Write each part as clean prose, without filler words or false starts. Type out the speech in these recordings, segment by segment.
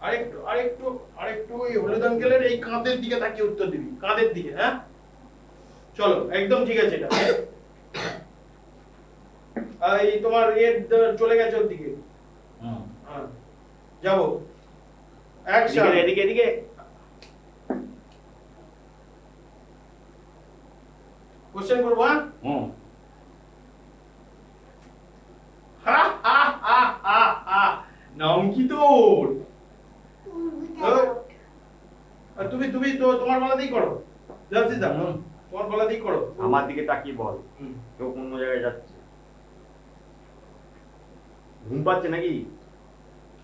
আরেকটু আরেকটু আরেকটু ওই হলুদ আঙ্কেলের এই কাঁধের দিকে তাকিয়ে উত্তর দিবি, কাঁধের দিকে। হ্যাঁ, চলো, একদম ঠিক আছে এটা। এই তোমার চলে গেছে ওর দিকে। হ্যাঁ, যাবো। অ্যাকশন। এদিকে এদিকে। কোশ্চেন করবো। হ্যাঁ, নাম কি তোর? তুমি তুমি তো তোমার গলাতেই করো। যাচ্ছি দা, তোমার গলাতেই করো। আমার দিকে তাকিয়ে বল, কেউ অন্য জায়গায় যাচ্ছে। ঘুম পাচ্ছে নাকি?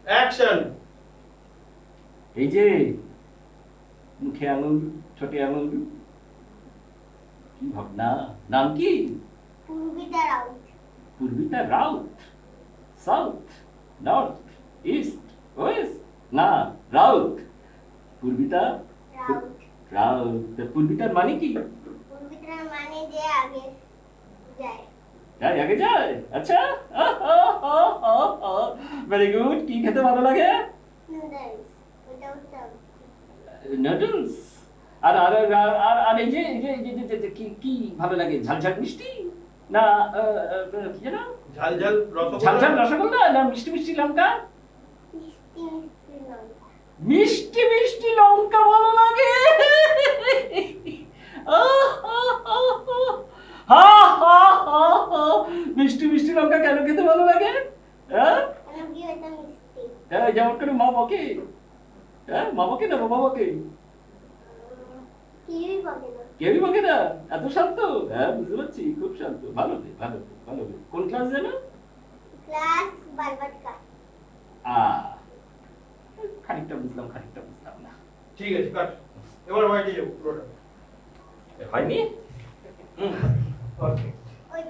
অ্যাকশন। এই যে মুখে আঙুল, ছোটে আঙুল, কি ভাবনা? নাম কি? Purbita Raut. Purbita Raut. South, north, east, west? না, রাউত। পূর্বিতা রাউত। রাউত। পূর্বিতার মানে কি? পূর্বিতার মানে যে আগে যায়। যায়, আগে যায়। আচ্ছা, ভেরি গুড। কি খেতে ভালো লাগে? নুডলস। ওটা ওটা নুডলস। আর আর আর আর আর এই যে কি কি ভালো লাগে? ঝাল ঝাল মিষ্টি, না কি যেন ঝাল ঝাল রসগোল্লা? ঝাল ঝাল রসগোল্লা, না মিষ্টি মিষ্টি লঙ্কা? মিষ্টি মিষ্টি লঙ্কা। মিষ্টি মিষ্টি লঙ্কা ভালো লাগে। মিষ্টি মিষ্টি লঙ্কা কেন খেতে ভালো লাগে? হ্যাঁ, কেন কি ওটা মিষ্টি? যেমন করে মা বকে। হ্যাঁ, মা বকে না, বাবা বকে? কিছুই বলে না। কেউই বকে না? এত শান্ত? হ্যাঁ, বুঝতে পারছি, খুব শান্ত। ভালো রে, ভালো রে, ভালো রে। কোন ক্লাস যেন? ক্লাস বারবাটকা। খানিকটা বুঝলাম, খানিকটা বুঝলাম না। ঠিক আছে, কাট। এবার বাড়িতে যাবো পুরোটা। হয়নি? ওকে।